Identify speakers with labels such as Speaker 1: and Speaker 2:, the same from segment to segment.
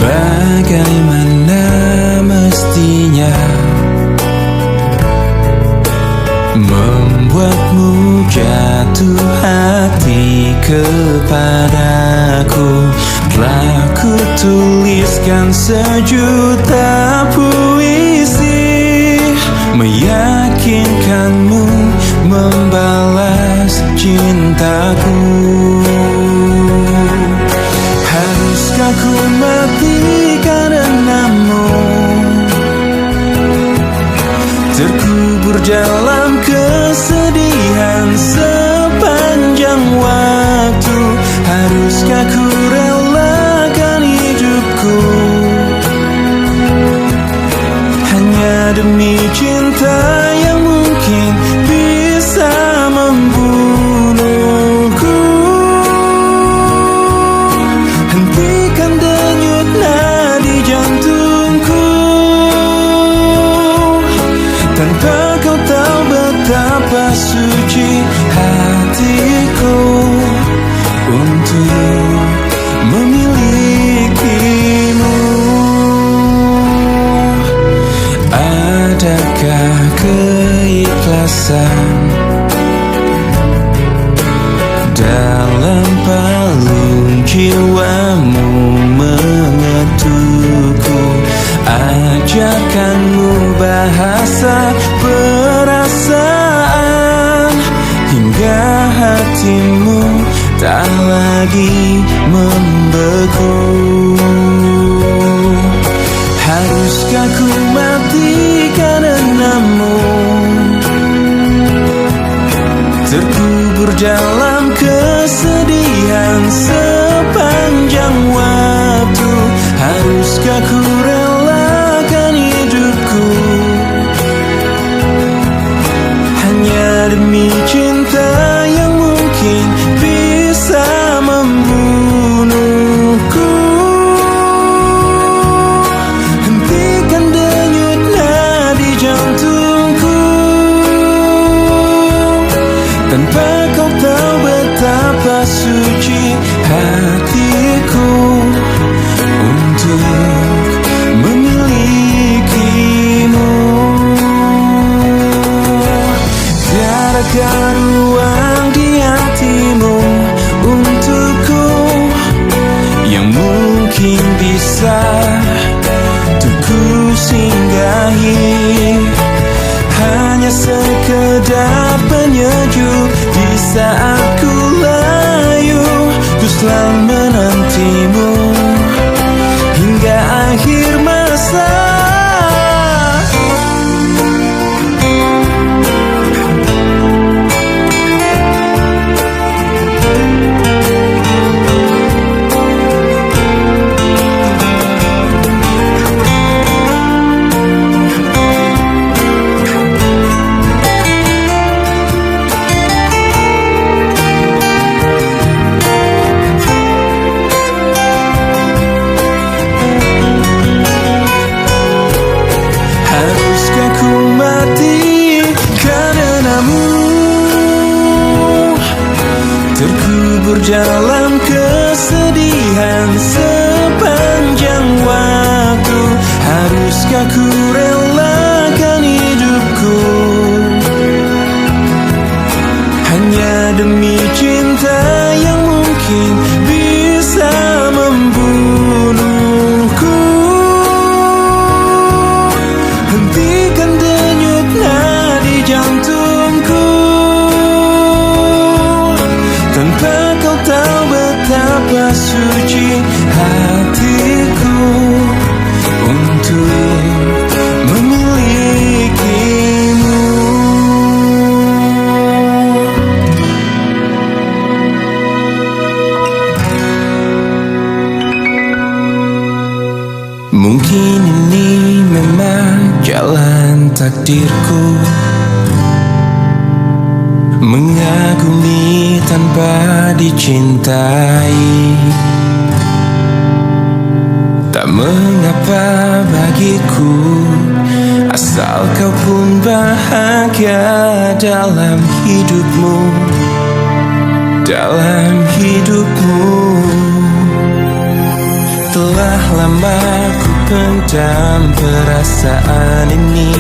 Speaker 1: Bagaimana mestinya membuatmu jatuh hati kepadaku. Telah ku tuliskan sejuta puisi, meyakinkanmu membalas cintaku. Haruskah ku mati karenamu, terkubur dalam kesedihan sepanjang waktu? Haruskah ku relakan hidupku hanya demi cinta yang mungkin bisa membunuhku? Hentikan denyut nadi jantungku, tanpa kau tahu betapa suci hatiku untuk memilikimu. Adakah keikhlasan dalam palung jiwamu mengetukku? Ajarkanmu bahasa perasaan hingga hatimu tak lagi membeku. Haruskah ku mati karenamu, terkubur dalam kesedihan sepanjang waktu? Haruskah ku relakan hidupku hanya demi cinta yang mungkin bisa membunuhku? Hentikan denyut nadi jantungku, tanpa kau tahu betapa suci hatiku untuk memilikimu. Tiadakah ruang di hatimu untukku yang mungkin bisa untuk ku singgahi? Hanya sekedar penyejuk di saat ku layu, ku selalu menantimu hingga akhir masa. Haruskah ku mati karenamu, terkubur dalam kesedihan sepanjang waktu? Haruskah ku relakan hidupku hanya demi cinta yang mungkin bisa membunuhku? Hentikan denyut nadi jantungku, tanpa kau tahu betapa suci hatiku untuk memilikimu. Mungkin ini memang jalan takdirku, mengagumi tanpa dicintai. Tak mengapa bagiku, asal kau pun bahagia dalam hidupmu, dalam hidupmu. Telah lama ku pendam perasaan ini,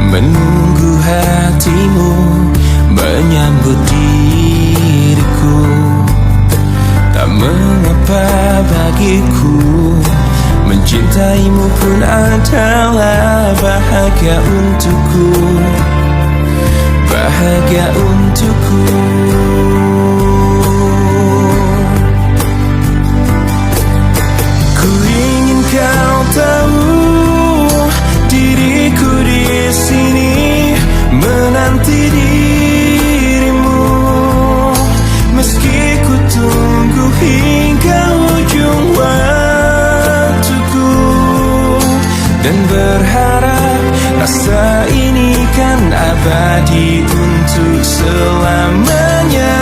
Speaker 1: menunggu hatimu menyambut diriku. Tak mengapa bagiku, mencintaimu pun adalah bahagia untukku, bahagia untukku. Ku ingin kau tahu, diriku di sini menanti dirimu, meski ku tunggu hingga ujung waktuku, dan berharap rasa ini kan abadi untuk selamanya.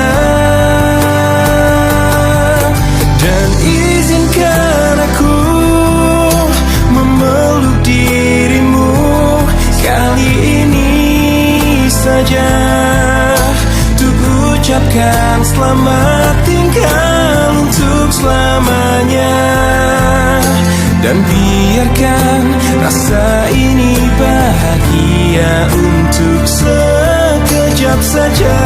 Speaker 1: Dan izinkan aku memeluk dirimu kali ini saja, untuk ucapkan selamat tinggal untuk selamanya. Dan biarkan rasa ini bahagia untuk sekejap saja.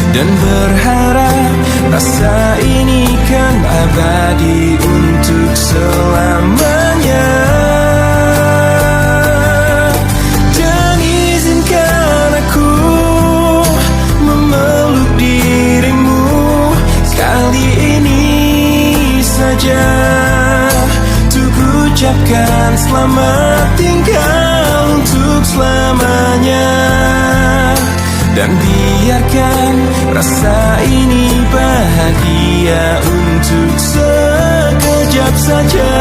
Speaker 1: Dan berharap rasa ini kan abadi untuk selamanya. Dan izinkan aku memeluk dirimu kali ini saja, untuk ucapkan selamat tinggal untuk selamanya. Dan biarkan rasa ini bahagia untuk sekejap saja.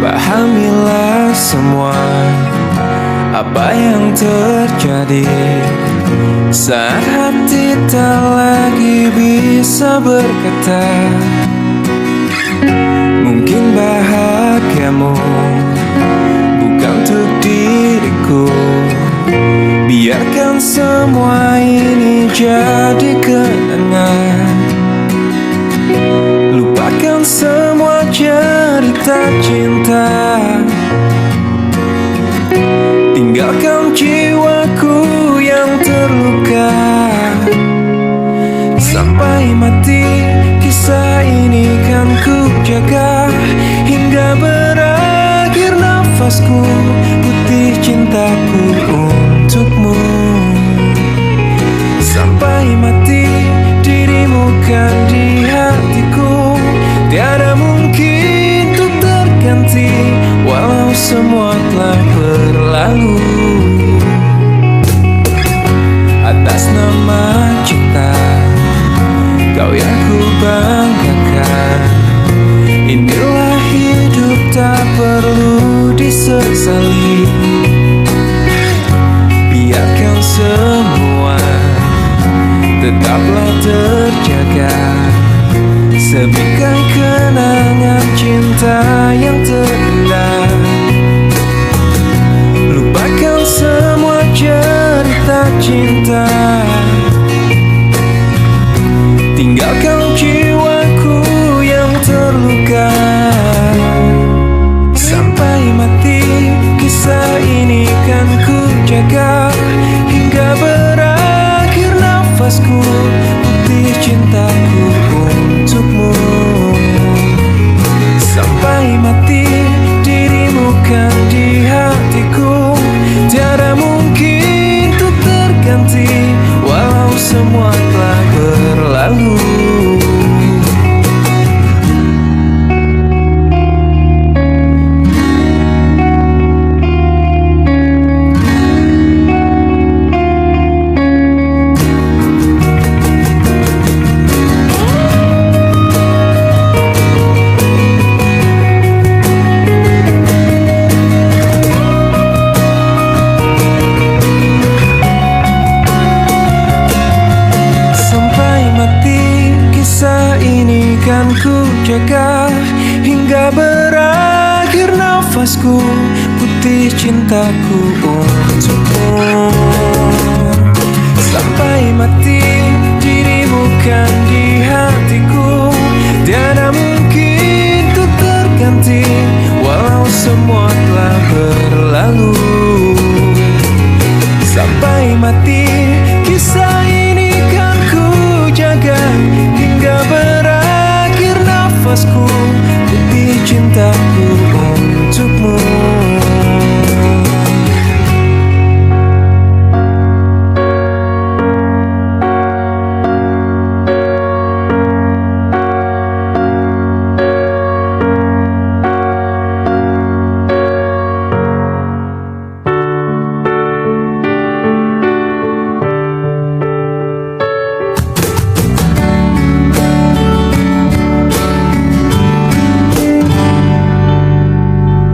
Speaker 1: Pahamilah semua apa yang terjadi saat hati tak lagi bisa berkata. Mungkin bahagiamu bukan untuk diriku. Biarkan semua ini jadi kenangan. Lupakan semua cerita cinta, tinggalkan jiwaku yang terluka. Sampai mati kisah ini kan ku jaga, hingga berakhir nafasku, putih cintaku untukmu. Sampai mati dirimu kan di hatiku, tiada mungkin untuk terganti, walau semua telah berlalu. Atas nama cinta, kau yang ku banggakan. Inilah hidup tak perlu disesali. Biarkan semua tetaplah terjaga. Sebutkan kenangan cinta yang terindah. Lupakan semua cerita cinta. Tinggalkan jiwaku yang terluka. Sampai mati kisah ini kan ku jaga. Hingga berakhir nafasku, putih cintaku untukmu. Sampai mati dirimu kan di hatiku. Tiada mungkin untuk terganti, walau semua telah berlalu. Kan ku jaga hingga berakhir nafasku, putih cintaku untukmu. Sampai mati dirimu kan di hatiku. Tiada mungkin untuk terganti, walau semua telah berlalu. Sampai mati kisah ini kan ku jaga hingga berakhir nafasku, putih cintaku untukmu.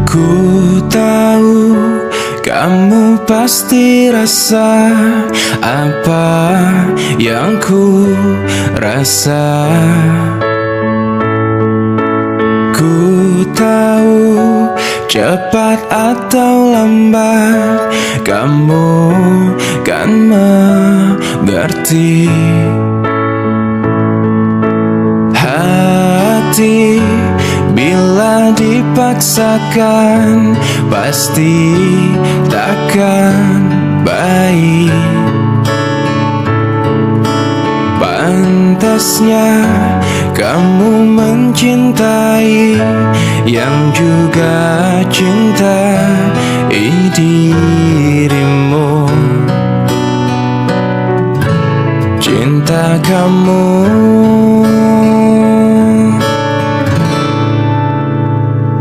Speaker 1: Ku tahu kamu pasti rasa apa yang ku rasa. Ku tahu cepat atau lambat kamu kan mengerti. Hati bila dipaksakan pasti takkan baik. Pantasnya kamu mencintai yang juga cintai dirimu. Cinta kamu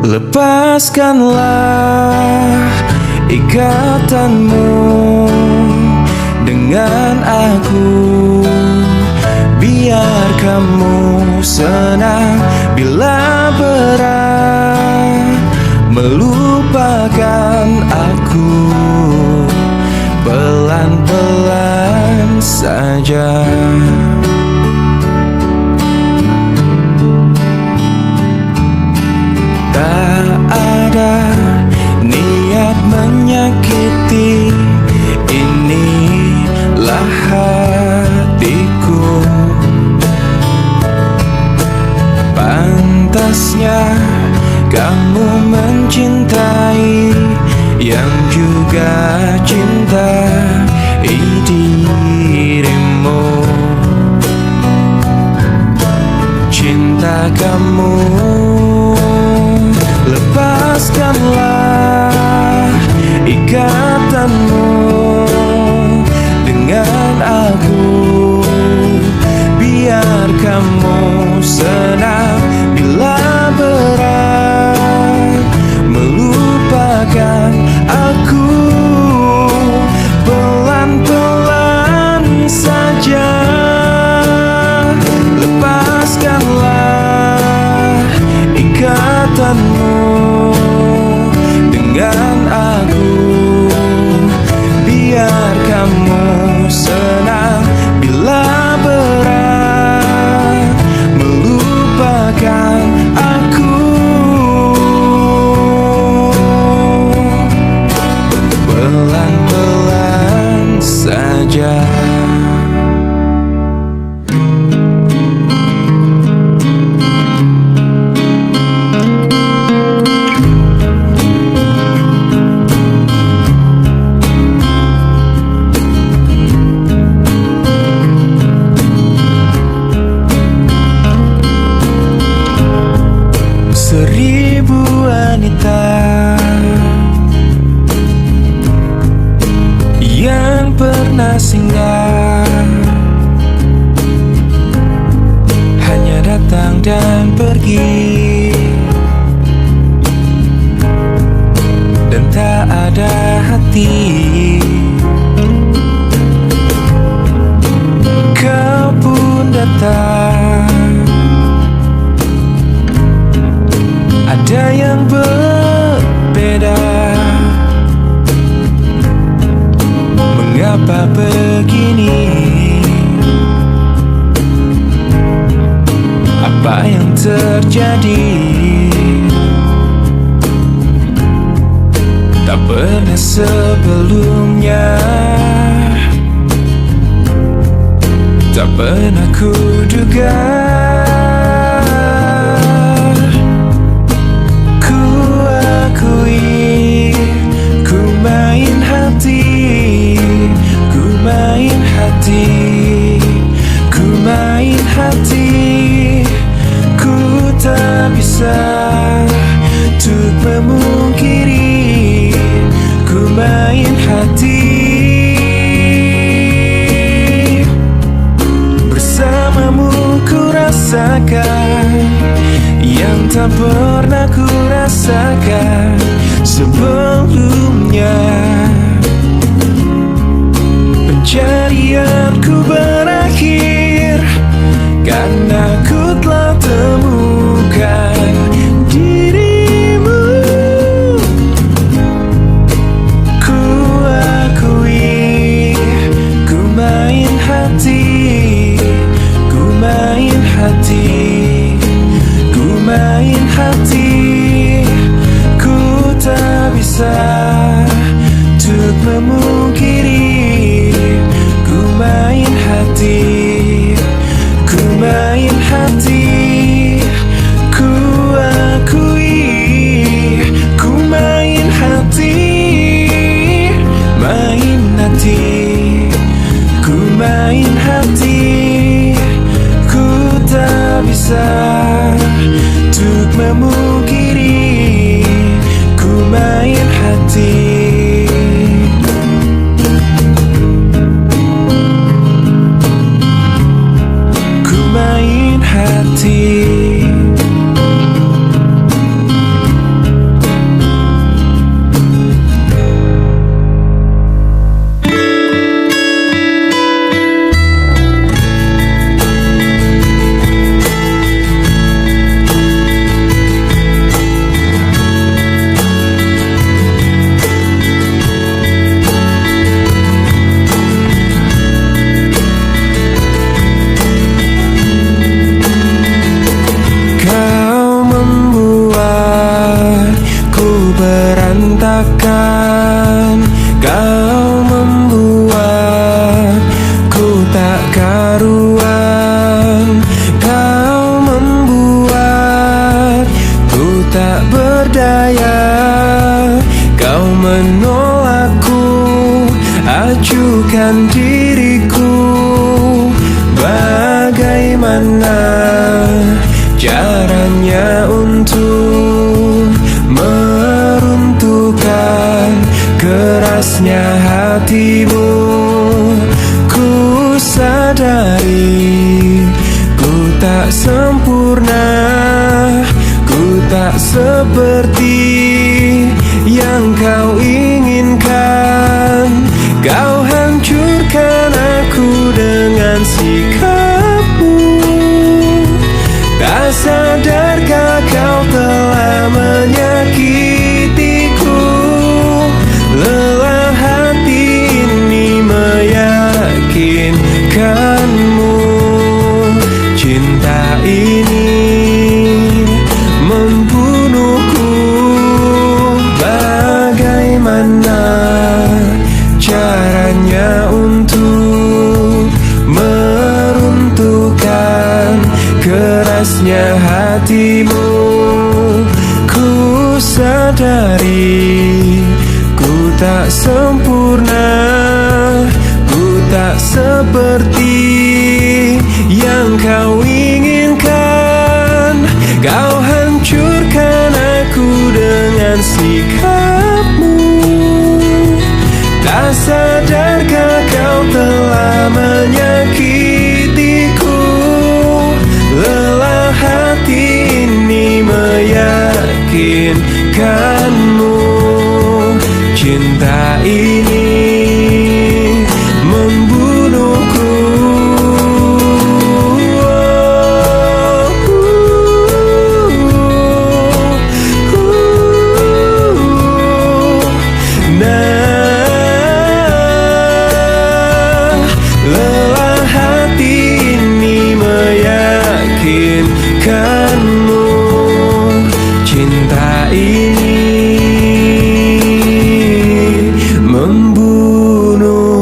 Speaker 1: lepaskanlah ikatanmu dengan aku. Biar kamu senang bila berat melupakan aku. Pelan-pelan saja. Tak ada niat menyakiti, inilah hatiku. Pantasnya kamu mencintai yang juga cintai dirimu. Cinta kamu lepaskanlah ikatanmu dengan aku. Biar kamu senang bila berat melupakan aku. Pelan-pelan saja. Lepaskanlah ikatanmu dengan aku. Biar kamu senang bila pelan saja. Seribu wanita yang pernah singgah hanya datang dan pergi, dan tak ada hati. Kau pun datang. Ada yang berbeda. Mengapa begini? Apa yang terjadi? Tak pernah sebelumnya, tak pernah kuduga. Ku tak bisa untuk memungkiri, ku main hati. Bersamamu ku rasakan yang tak pernah ku rasakan sebelumnya. Pencarianku berakhir karena ku telah temukan dirimu. Ku akui, ku main hati, ku main hati, ku main hati. Ku tak bisa untuk memungkiri, ku main hati, ku main hati. Ku akui, ku main hati, main hati, ku main hati. Ku tak bisa untuk memungkiri, ku main hati. Berantakan, kau membuatku tak karuan. Kau membuatku tak berdaya. Kau menolakku, ajukan diriku. Bagaimana caranya untuk kerasnya hatimu? Ku sadari ku tak sempurna, ku tak seperti yang kau inginkan. Kau hancurkan aku dengan sikapmu. Tak sadarkah kau telah menyakitiku? Lelah hati ini meyakinkanmu. Cinta ini membunuhku. Bagaimana seperti yang kau inginkan. Kau hancurkan aku dengan sikapmu. Tak sadarkah kau telah menyakitiku? Lelah hati ini meyakinkanmu. Cinta ini membunuhku. Lelah hati ini meyakinkanmu. Cinta ini membunuhku.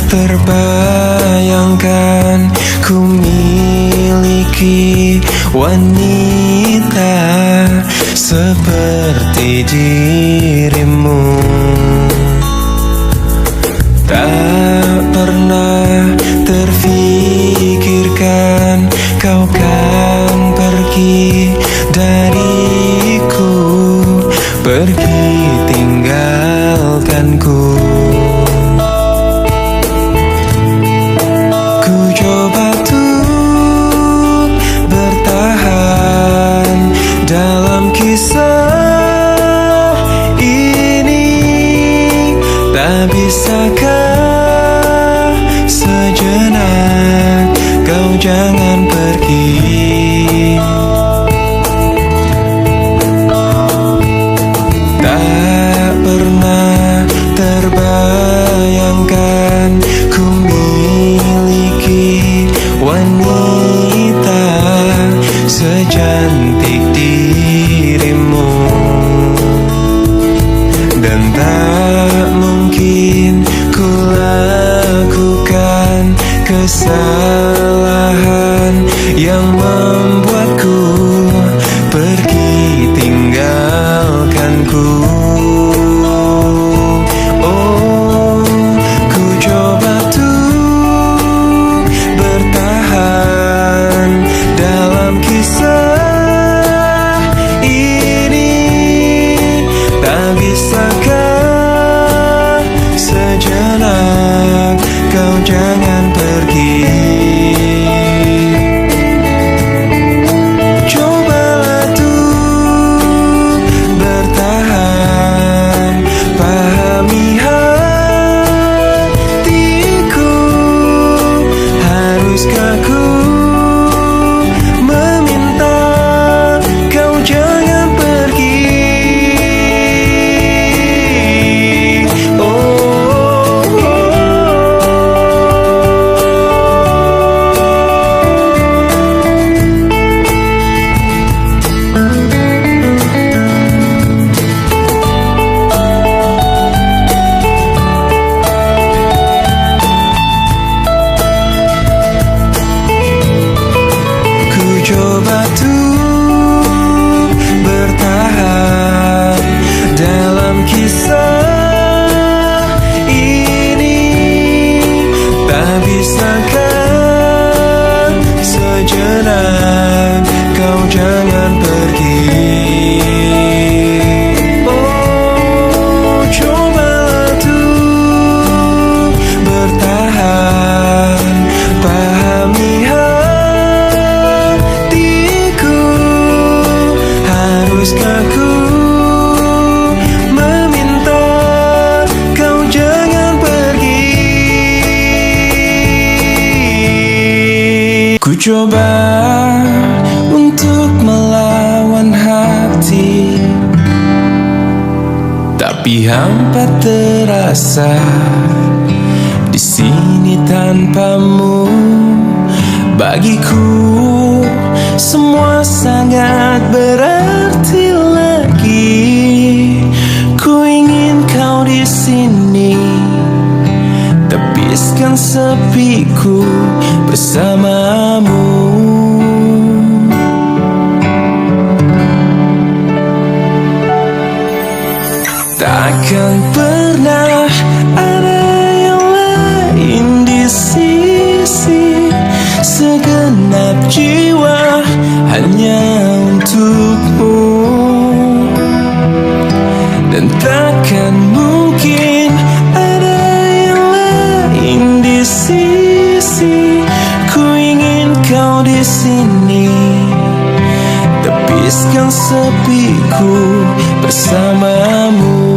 Speaker 1: Terbayangkan ku miliki wanita seperti dirimu. Tak pernah terfikirkan kau kan pergi dariku, pergi tinggalkanku. Dalam kisah ini, tak bisakah sejenak kau jangan pergi? Tak pernah terbayangkan ku miliki wanita secantik dirimu. Dan tak mungkin ku lakukan kesalahan yang membuatku pergi tinggalkanku. Oh, ku coba tuh bertahan dalam kisah ini. Tak bisakah sejenak kau jangan pergi? Cobalah tuh bertahan, pahami hatiku. Haruskah ku meminta kau jangan pergi? Coba tuh bertahan dalam kisah ini. Tak bisakah sejenak kau jangan pergi? Oh, cobalah tuh bertahan, pahami haruskah ku meminta kau jangan pergi? Ku coba untuk melawan hati, tapi hampa terasa di sini tanpamu. Bagiku semua sangat berarti lagi. Ku ingin kau di sini, tepiskan sepiku bersamamu. Takkan pernah ada yang lain di sisi, segenap jiwa hanya untukmu. Dan takkan mungkin ada yang lain di sisi. Ku ingin kau di sini, tepiskan sepiku bersamamu.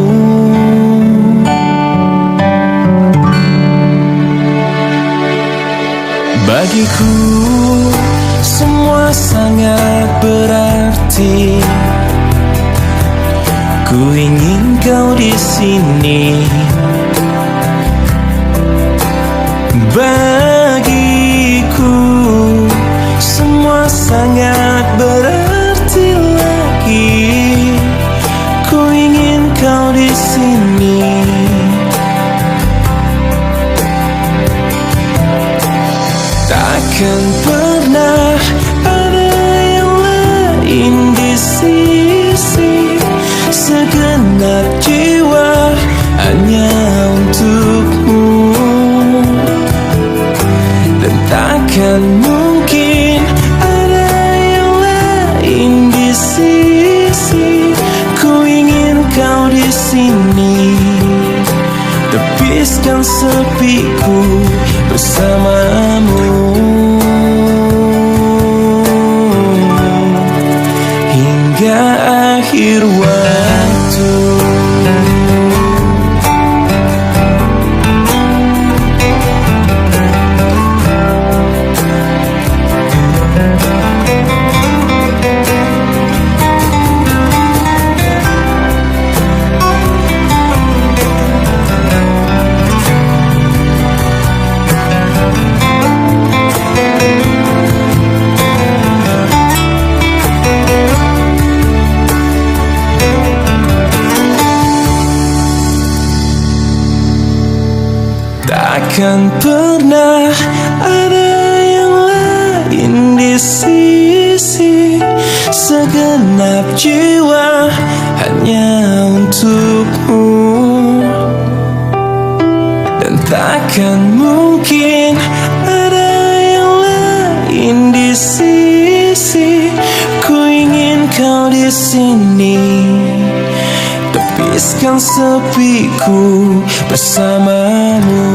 Speaker 1: Bagiku semua sangat berarti. Ku ingin kau di sini. Bagiku semua sangat berarti lagi. Ku ingin kau di sini. Takkan pernah ada yang lain di sisi, segenap jiwa hanya untukmu. Dan takkan mungkin ada yang lain di sisi. Ku ingin kau di sini, tepiskan sepiku bersamamu. Hingga akhir waktu. Takkan pernah ada yang lain di sisi, segenap jiwa hanya untukmu. Dan takkan mungkin ada yang lain di sisi. Ku ingin kau di sini, tepiskan sepiku bersamamu.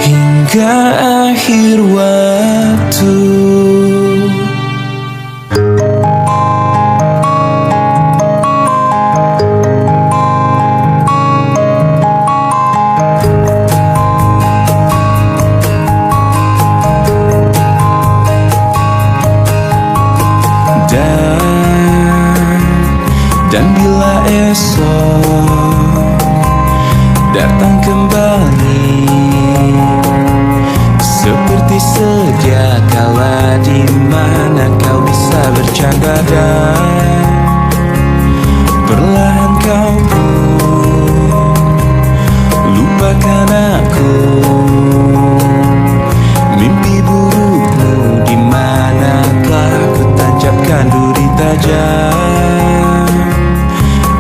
Speaker 1: Hingga akhir waktu. Dan bila esok datang kembali, seperti sedia kala, di mana kau bisa bercanda dan perlahan kau pun lupakan aku. Mimpi burukmu di mana telah ku tancapkan duri tajam.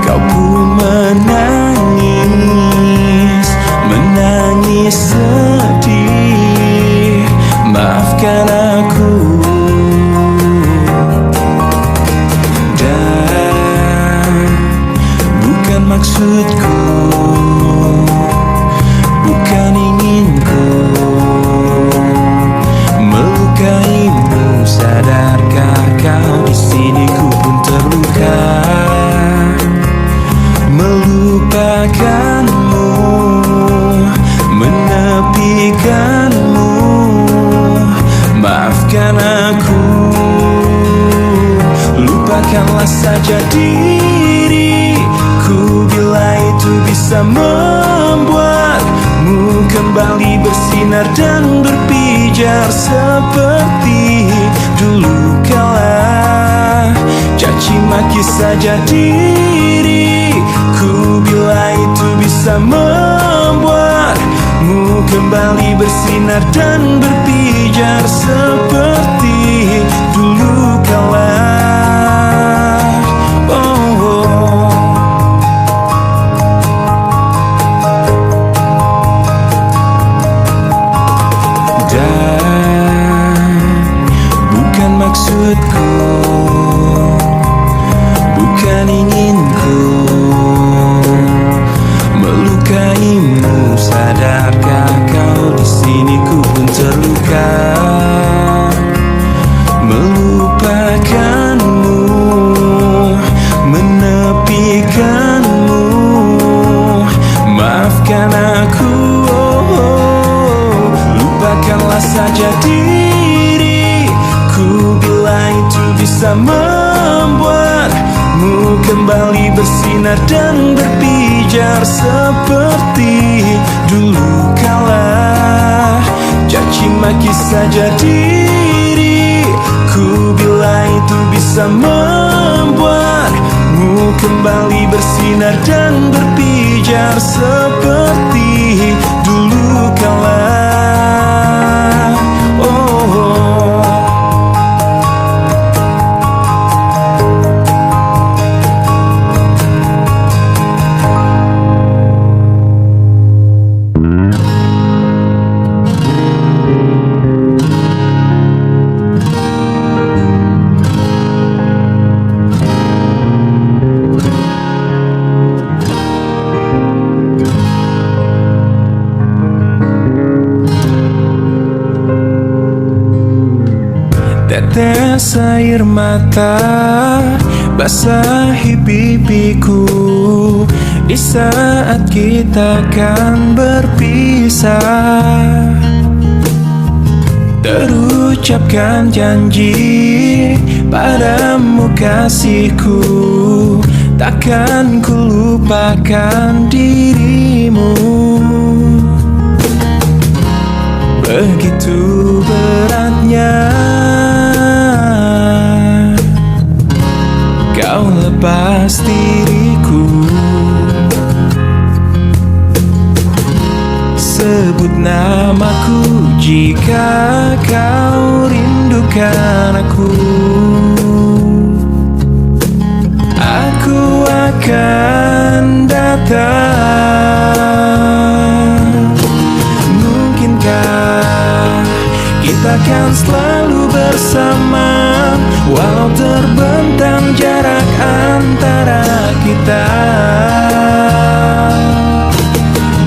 Speaker 1: Kau pun menangis, menangis sedih. Maafkan aku. Dan bukan maksudku, bukan inginku melukaimu. Sadarkah kau di sini ku pun terluka, melupakanmu, menepikanmu. Maafkan aku, lupakanlah saja diriku bila itu bisa membuatmu kembali bersinar dan berpijar seperti dulu kala. Caci maki saja diriku bila itu bisa membuatmu kembali bersinar dan berpijar seperti dulu kala. Maksudku bukan inginku melukaimu, sadarkah kau di sini ku pun terluka melupakanmu, menepikanmu. Maafkan aku, lupakanlah saja diriku bila itu bisa membuatmu kembali bersinar dan berpijar seperti dulu kala. Caci maki saja diriku bila itu bisa membuatmu kembali bersinar dan berpijar seperti dulu kala. Tetes air mata basahi pipiku di saat kita akan berpisah. Terucapkan janji padamu kasihku, takkan ku lupakan dirimu. Begitu beratnya kau lepas diriku. Sebut namaku jika kau rindukan aku. Aku akan datang. Mungkinkah kita akan selalu bersama, walau terbentang jarak antara kita.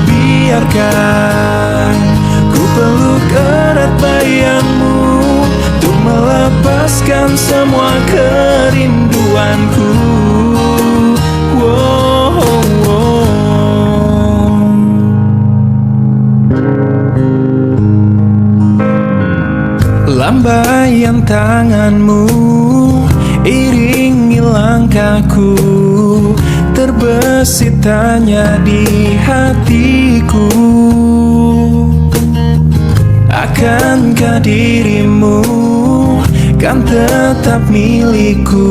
Speaker 1: Biarkan ku peluk erat bayangmu untuk melepaskan semua kerinduanku. Wow, wow. Lambaian tanganmu iringi langkahku, terbesit tanya di hatiku. Akankah dirimu kan tetap milikku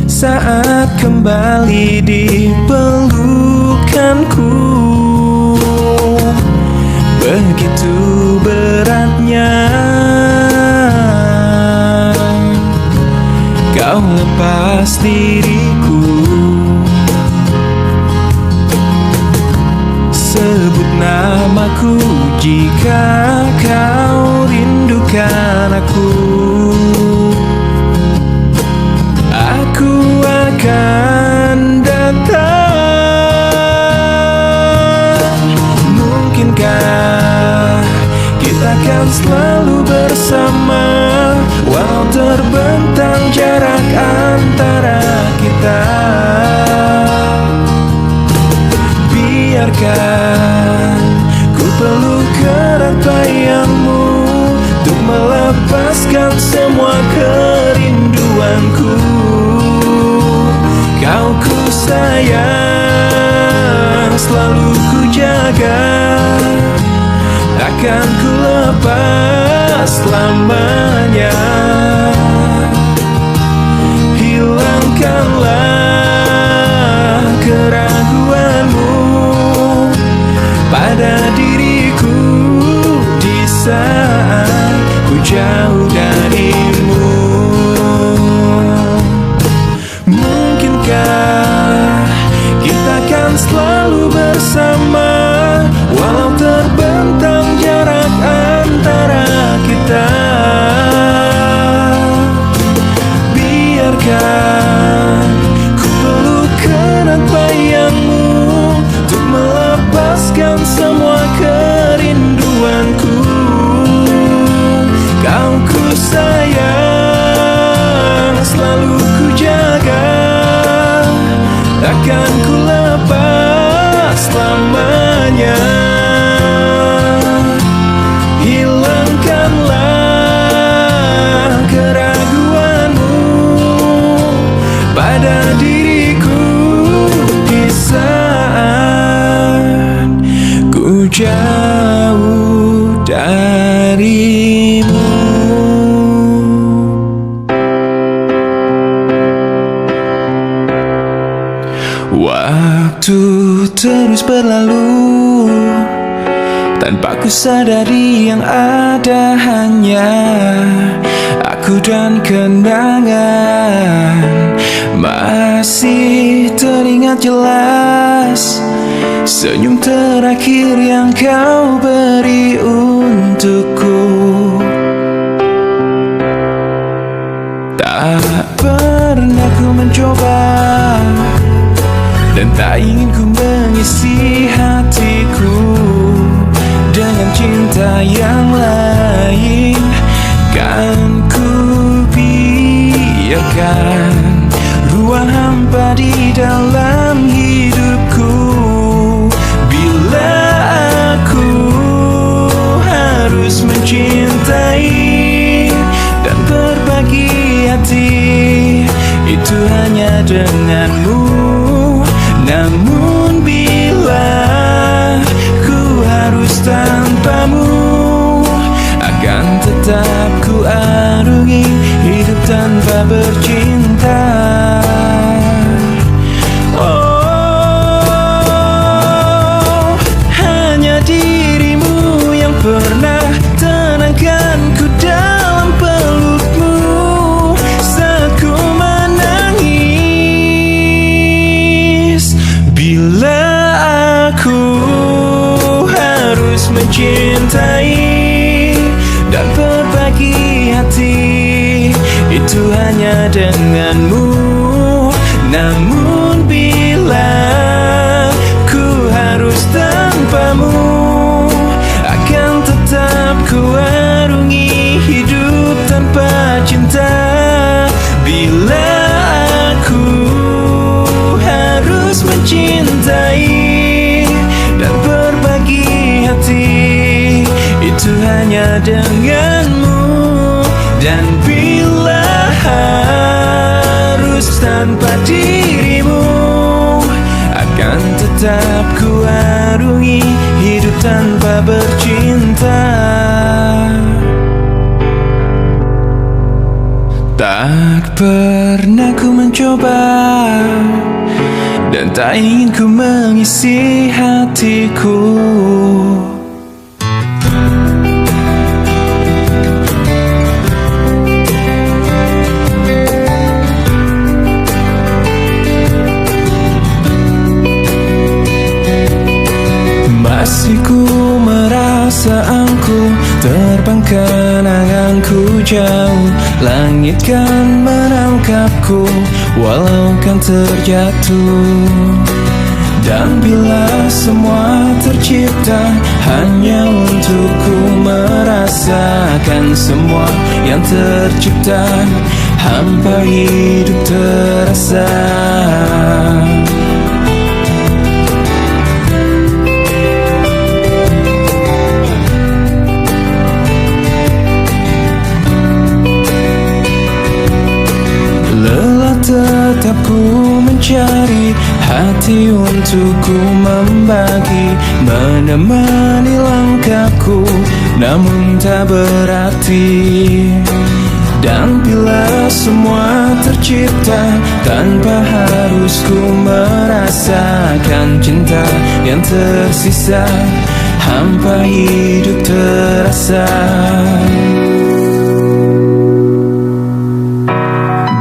Speaker 1: saat kembali di pelukanku? Begitu beratnya kau lepas diriku. Sebut namaku jika kau rindukan aku. Aku akan datang. Mungkinkah kita akan selalu bersama, walau terbentang jarak antara kita. Biarkan ku peluk erat bayangmu untuk melepaskan semua kerinduanku. Kau ku sayang, selalu ku jaga. takkan ku lepas selamanya. Hilangkanlah keraguanmu pada diriku di saat ku jauh darimu. Mungkinkah kita kan selalu bersama, walau terbentang jarak antara kita. Biarkan ku peluk erat bayangmu untuk melepaskan semua kerinduanku. Kau ku sayang, selalu ku jaga, takkan ku lepas selamanya. Hilangkanlah keraguanmu pada diriku di saat ku jauh darimu. Waktu terus berlalu tanpa ku sadari yang ada hanya aku dan kenangan. Masih teringat jelas senyum terakhir yang kau beri untukku. Tak pernah ku mencoba dan tak ingin ku mengisi hatiku dengan cinta yang lain. Kan ku biarkan ruang hampa di dalam hidupku. Bila aku harus mencintai dan berbagi hati, itu hanya denganmu. Namun bila ku harus tanpamu, akan tetap ku arungi hidup tanpa bercinta. Oh, hanya dirimu yang pernah tenangkanku dalam pelukmu saat ku menangis. Bila aku harus mencintai dan berbagi hati, itu hanya denganmu. Namun bila ku harus tanpamu, akan tetap ku arungi hidup tanpa cinta. Bila aku harus mencintai dan berbagi hati, itu hanya denganmu. Dan bila harus tanpa dirimu, akan tetap ku arungi hidup tanpa bercinta. Tak pernah ku mencoba dan tak ingin ku mengisi hatiku. Masih ku merasa angkuh, terbang kenanganku jauh. Langit kan menangkapku, walau kan terjatuh. Dan bila semua tercipta hanya untukku merasakan semua yang tercipta, hampa hidup terasa. Tetap ku mencari hati untuk untukku membagi, menemani langkahku, namun tak berarti. Dan bila semua tercipta tanpa harus ku merasakan cinta yang tersisa, hampa hidup terasa.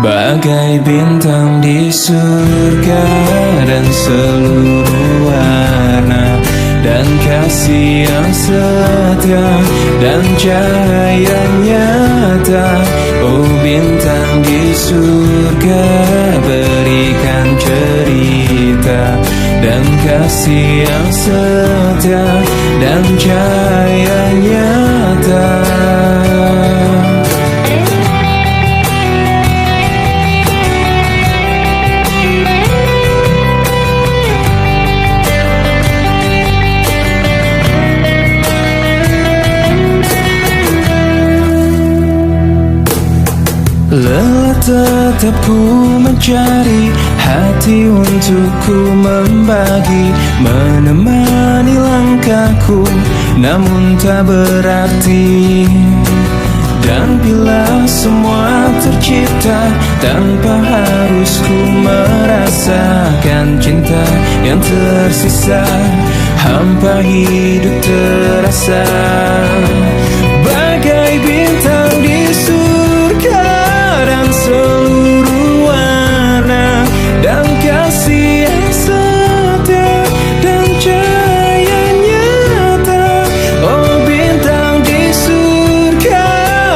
Speaker 1: Bagai bintang di surga dan seluruh warna, dan kasih yang setia dan cahaya nyata. Oh bintang di surga, berikan cerita dan kasih yang setia dan cahaya nyata. Lelah tetap ku mencari hati untuk ku membagi, menemani langkahku, namun tak berarti. Dan bila semua tercipta tanpa harus ku merasakan cinta yang tersisa, hampa hidup terasa. Bagai bintang di surga dan seluruh warna, dan kasih yang setia dan cahaya nyata. Oh bintang di surga,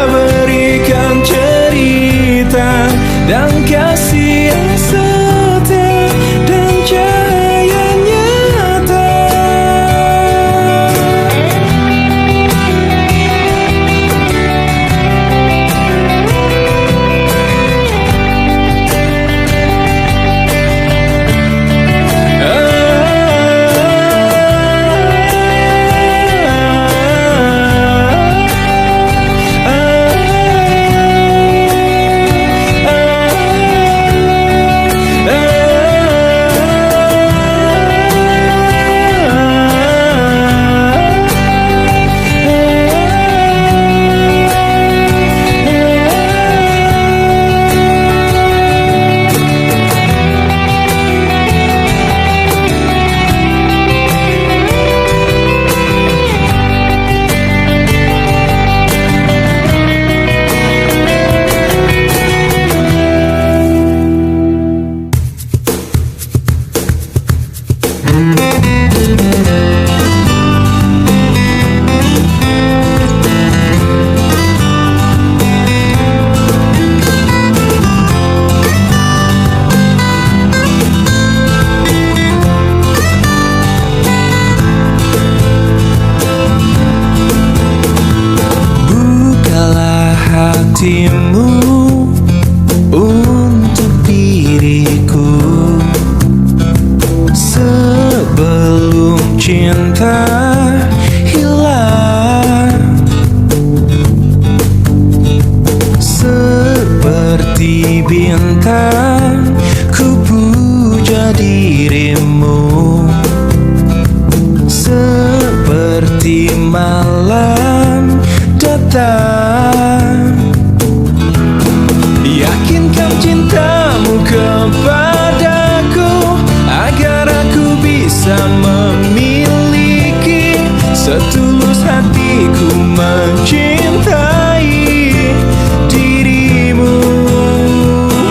Speaker 1: berikan cerita dan kasih yang setia dan cahaya nyata. Hatimu untuk diriku sebelum cinta hilang. Seperti bintang ku puja dirimu, seperti malam datang. Yakinkan cintamu kepadaku agar aku bisa memiliki setulus hatiku mencintai dirimu.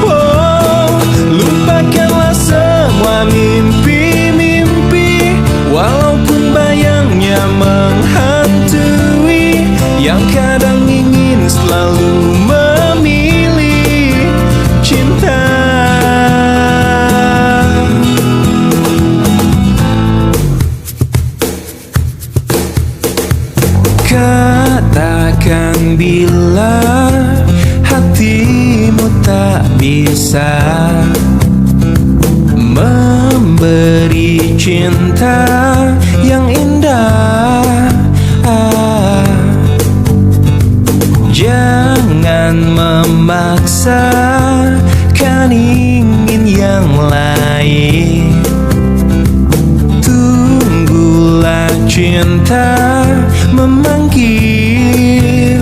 Speaker 1: Oh, lupakanlah semua mimpi-mimpi, walaupun bayangnya menghantui, yang kadang ingin selalu memilih cinta. Katakan bila hatimu tak bisa memberi cinta yang indah. Jangan memaksakan ingin yang lain, cinta memanggil.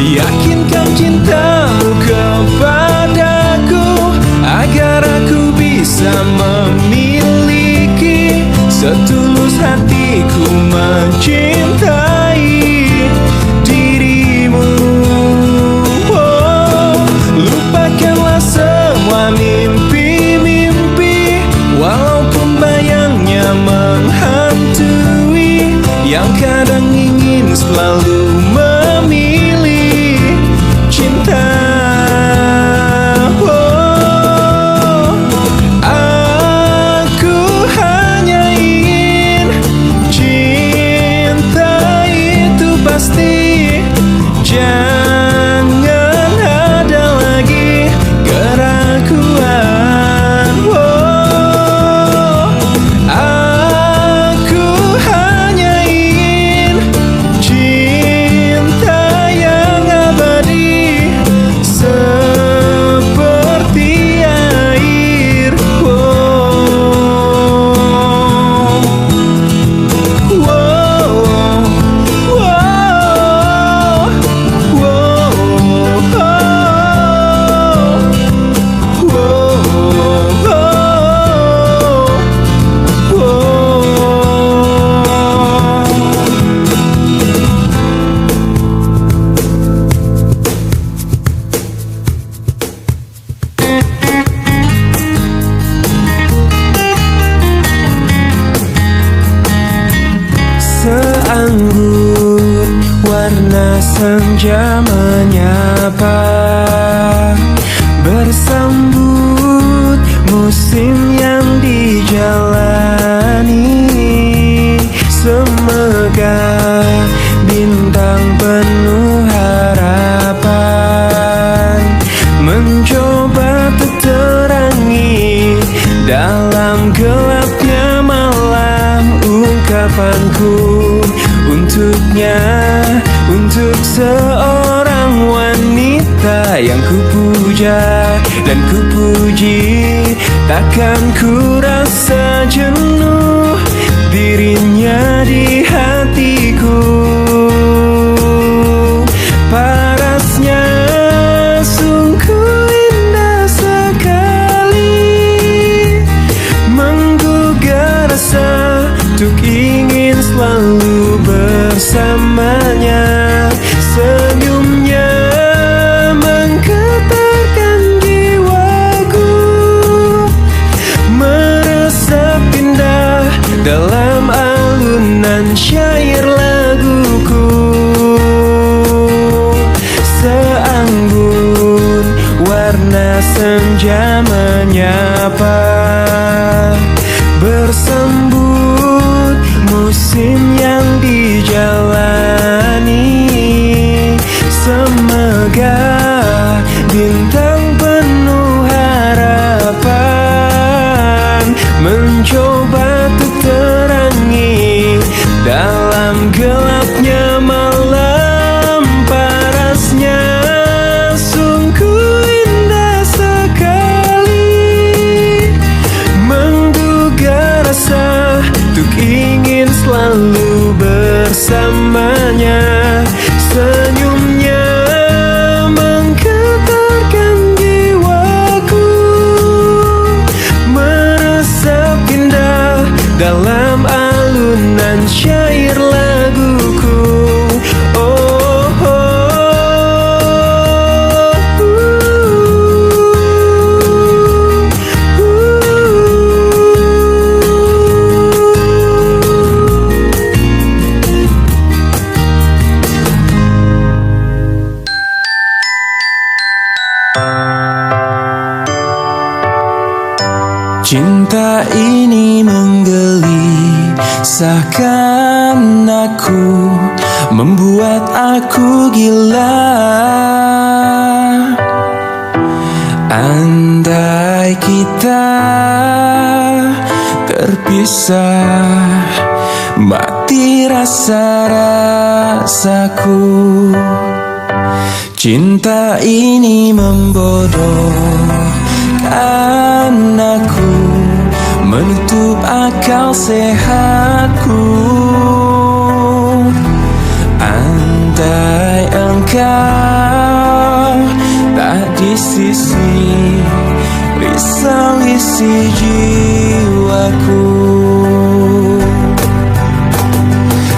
Speaker 1: Yakinkan cintamu kepadaku agar aku bisa memiliki setulus hatiku mencintai dirimu. Oh, lupakanlah semua mimpi-mimpi, walaupun bayangnya menghantui, yang kadang ingin selalu memilih cinta. Oh, aku hanya ingin cinta itu pasti. Jangan ada lagi keraguan. Oh, aku hanya ingin cinta yang abadi seperti air. Seanggun warna senja menyapa, bersambut musim yang dijalani. Semoga bintang penuh harapan mencoba terterangi dalam gelapnya malam. Ungkapanku untuknya, untuk seorang wanita yang kupuja dan kupuji, takkan ku rasa jenuh dirinya di hatiku. Parasnya sungguh indah sekali, menggugah rasa untuk ingin selalu bersamanya. Senyumnya menggetarkan jiwaku, meresap indah dalam alunan syair laguku. Seanggun warna senja menyapa, bersambut musim yang dijalani. Semoga bintang penuh harapan mencoba terterangi dalam gelapnya malam. Parasnya sungguh indah sekali, menggugah rasa untuk ingin selalu bersamanya. Senyumnya menggetarkan jiwaku, meresap indah dalam alunan syair laguku. Oh, cinta ini menggelisahkan aku, membuat aku gila. Andai kita terpisah, mati rasa-rasaku. Cinta ini membodohkan aku, menutup akal sehatku. Andai engkau tak di sisi, risau isi jiwaku.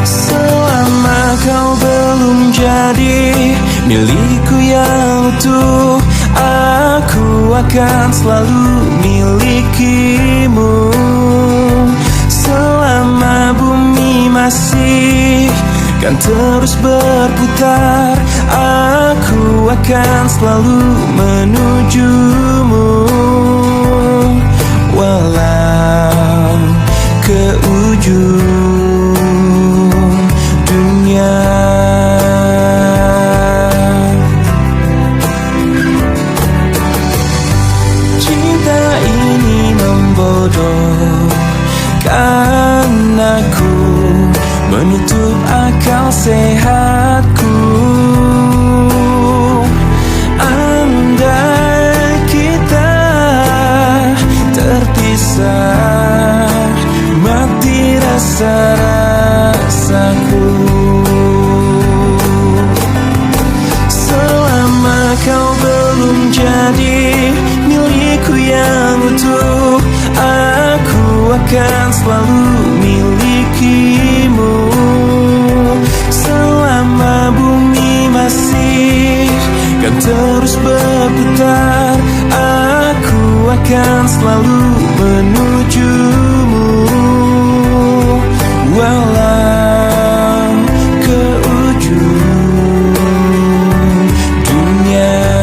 Speaker 1: Selama kau belum jadi milikku yang utuh, aku akan selalu milikimu. Selama bumi masih kan terus berputar, aku akan selalu menujumu. Walau ke ujung dunia. Cinta ini membodohkan aku, menutup akal sehatku. Andai kita terpisah, mati rasa-rasaku. Selama kau belum jadi milikku yang utuh, aku akan selalu milikimu. Selama bumi masih kan terus berputar, aku akan selalu menujumu. Walau ke ujung dunia.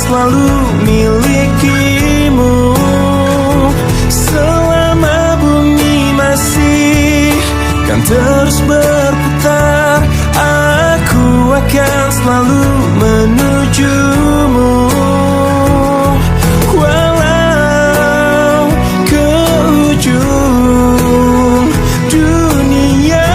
Speaker 1: Selalu milikimu. Selama bumi masih kan terus berputar, aku akan selalu menujumu. Walau ke ujung dunia.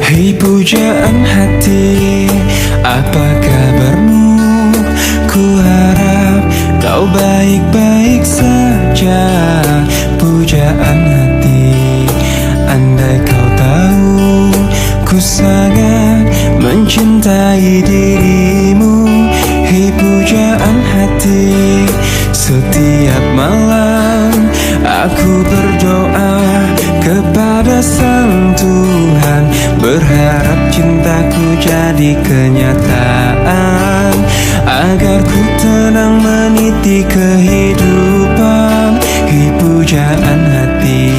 Speaker 1: Hei pujaan hati, apa kabarmu? Ku harap kau baik-baik saja. Pujaan hati, andai kau tahu ku sangat mencintai dirimu. Hei pujaan hati, setiap malam aku berdoa kepada Sang Tuhan, berharap cintaku jadi kenyataan, agar ku tenang meniti kehidupan. Hei pujaan hati,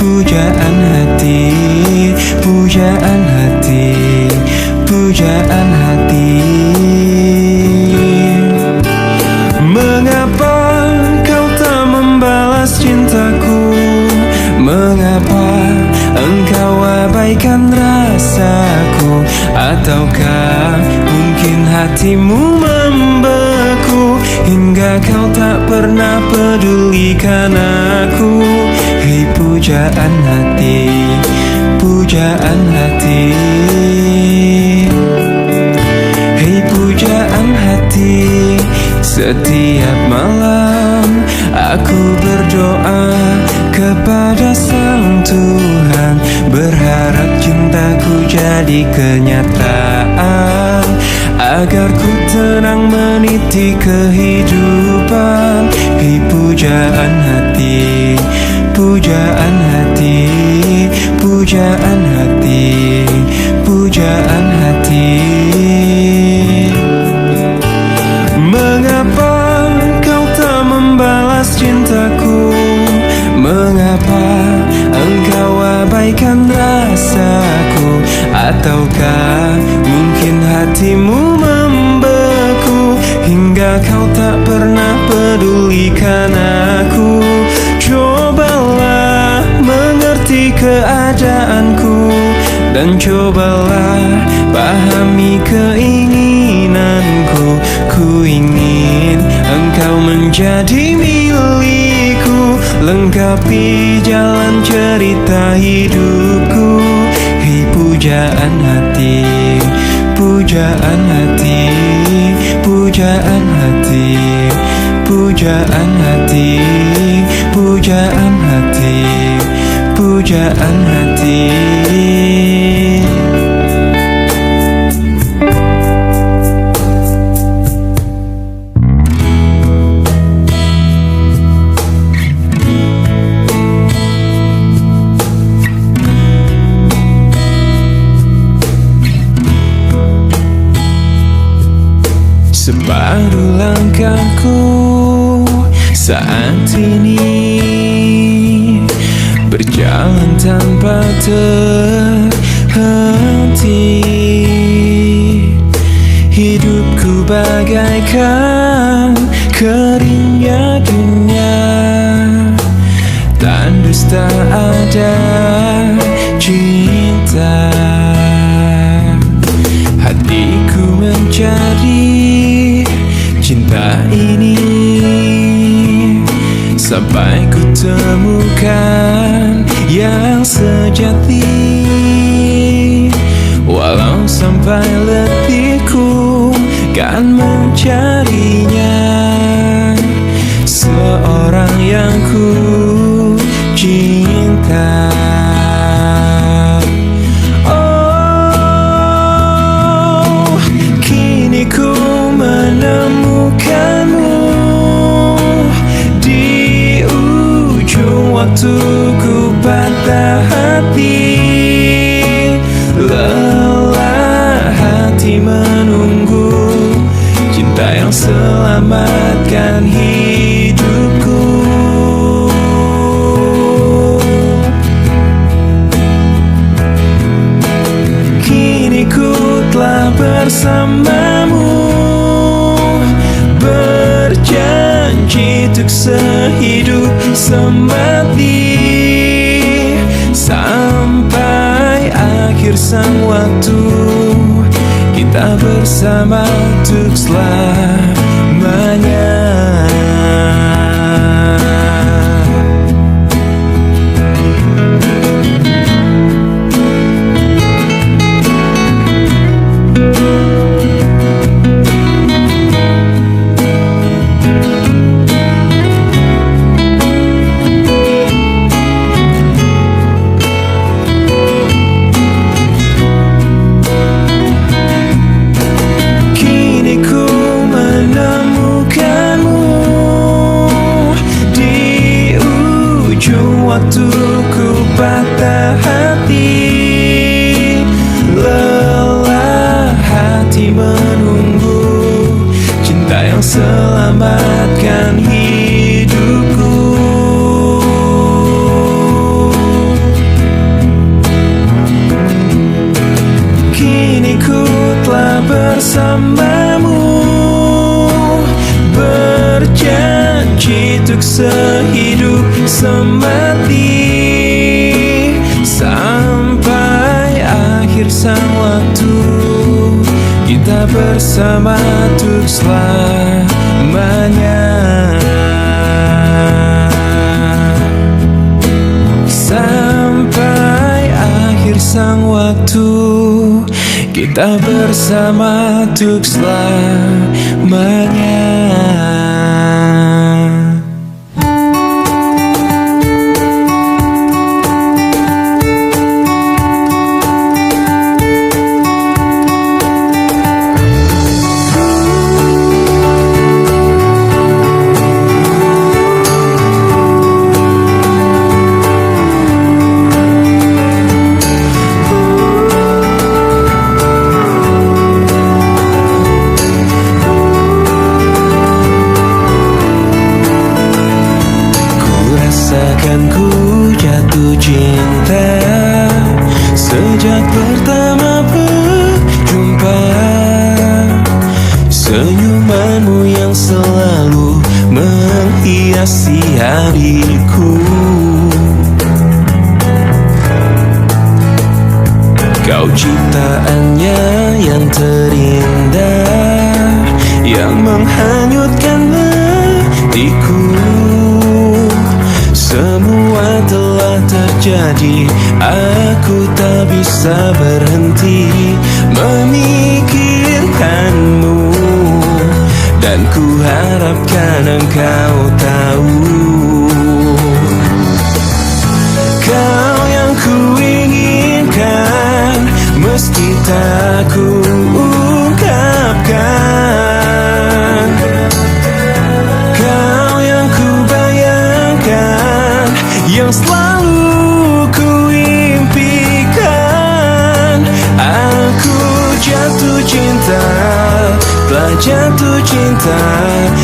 Speaker 1: pujaan hati, pujaan hati, pujaan hati. Mengapa kau tak membalas cintaku? Mengapa engkau abaikan rasaku? Ataukah mungkin hatimu membeku hingga kau tak pernah pedulikan aku? Hei pujaan hati, pujaan hati. Hei pujaan hati, Setiap malam aku berdoa kepada Sang Tuhan, berharap cintaku jadi kenyataan, agar ku tenang meniti kehidupan. Pujaan hati, pujaan hati, pujaan hati, pujaan hati. Mengapa kau tak membalas cintaku? Mengapa engkau abaikan rasaku? Ataukah mungkin hatimu membeku hingga kau tak pernah pedulikan aku? Cobalah mengerti keadaanku dan cobalah pahami keinginanku. Ku ingin engkau menjadi milikku, lengkapi jalan cerita hidupku. Hei pujaan hati, pujaan hati, pujaan hati, pujaan hati, pujaan hati, pujaan hati. Separuh langkahku saat ini berjalan tanpa terhenti. Hidupku bagaikan keringnya dunia, tandus tak ada cinta. Hatiku mencari cinta ini sampai ku temukan yang sejati. Walau sampai letihku kan mencarinya, seorang yang ku cinta. Oh, kini ku menemukanmu di ujung waktu ku patah hati. Lelah hati menunggu cinta yang selamatkan hidupku. Kini ku telah bersamamu, berjanji untuk sehidup semati, sampai akhir sang waktu kita bersama untuk selamanya. Waktu ku patah hati, lelah hati menunggu cinta yang selamatkan hidupku. Kini ku telah bersamamu, berjanji untuk sehidup semati, sampai akhir sang waktu kita bersama untuk selamanya. Sampai akhir sang waktu kita bersama untuk selamanya. katakan ku jatuh cinta sejak pertama berjumpa. Senyumanmu yang selalu menghiasi hariku. Kau ciptaannya yang terindah, yang menghanyutkan hatiku. Semua telah terjadi, aku tak bisa berhenti memikirkanmu. Dan ku harapkan engkau tahu, kau yang ku inginkan, meski tak ku ungkapkan. Kau yang ku bayangkan, yang selalu ku impikan. Aku jatuh cinta, telah jatuh cinta,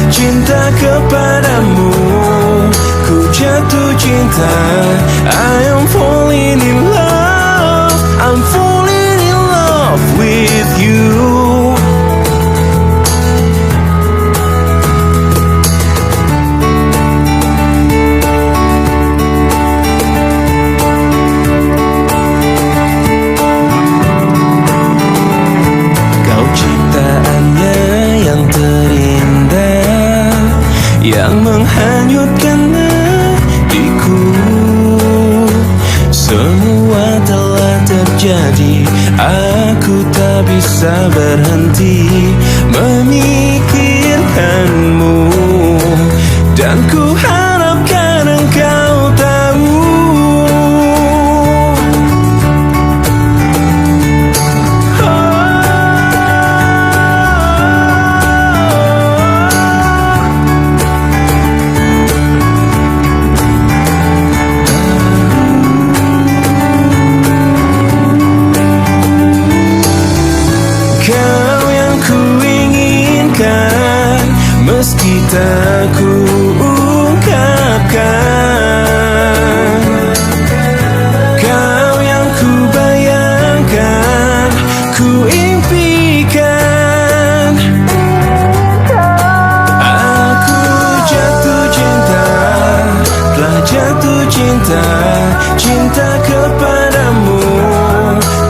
Speaker 1: cinta kepadamu. Ku jatuh cinta, I am falling in love, I'm falling in love with you. Yang menghanyutkan hatiku. Semua telah terjadi, aku tak bisa berhenti memikirkanmu. Dan ku harapkan engkau tahu, meski tak ku ungkapkan. Kau yang ku bayangkan, ku impikan. Aku jatuh cinta, telah jatuh cinta, cinta kepadamu.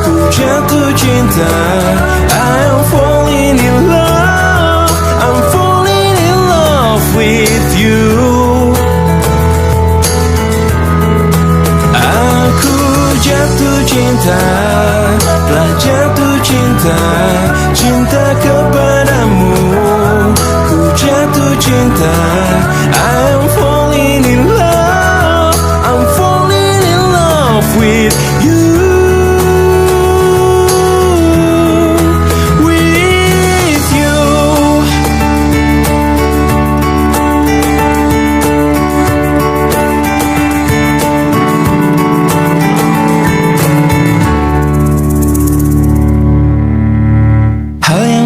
Speaker 1: Ku jatuh cinta, I am falling in love, I'm falling in love with you. Aku jatuh cinta, telah jatuh cinta, cinta kepadamu. Ku jatuh cinta, I am falling in love, I'm falling in love with you.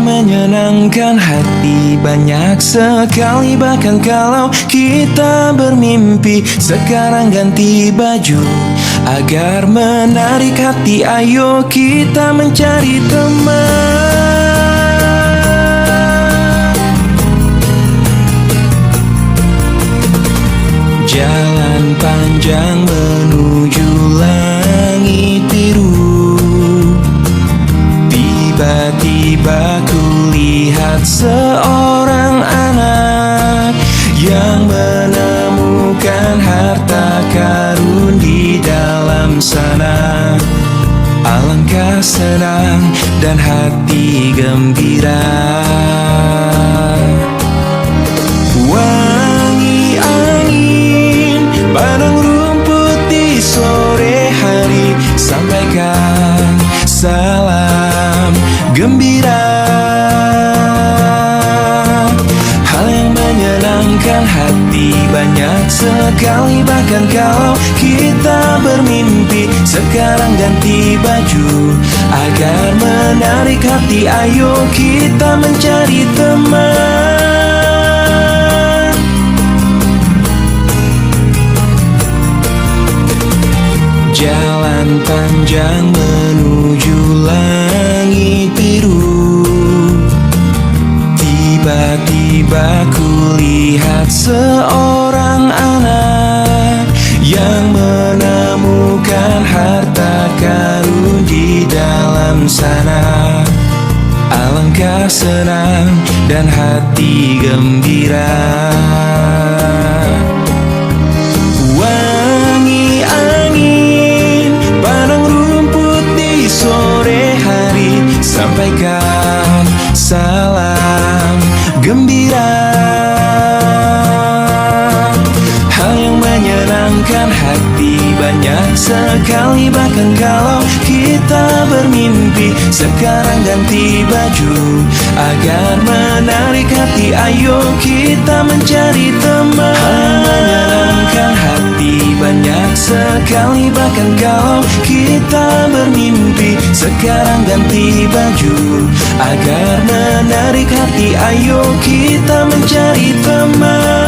Speaker 1: Menyenangkan hati banyak sekali, bahkan kalau kita bermimpi. Sekarang ganti baju agar menarik hati, ayo kita mencari teman. Jalan panjang menuju langit biru. Tiba-tiba ku lihat seorang anak yang menemukan harta karun di dalam sana. Alangkah senang dan hati gembira. Wangi angin, padang rumput di sore hari, sampaikan salam gembira. Hal yang menyenangkan hati banyak sekali, bahkan kalau kita bermimpi. Sekarang ganti baju agar menarik hati, ayo kita mencari teman. Jalan panjang menuju langit biru. Tiba-tiba kulihat seorang anak yang menemukan harta karun di dalam sana. Alangkah senang dan hati gembira. Wangi angin padang rumput di sore hari, sampaikan salam gembira. Hal yang menyenangkan hati banyak sekali, bahkan kalau kita bermimpi. Sekarang ganti baju agar menarik hati, ayo kita mencari teman. Hal yang menyenangkan hati banyak sekali, bahkan kalau kita bermimpi. Sekarang ganti baju agar menarik hati, ayo kita mencari teman.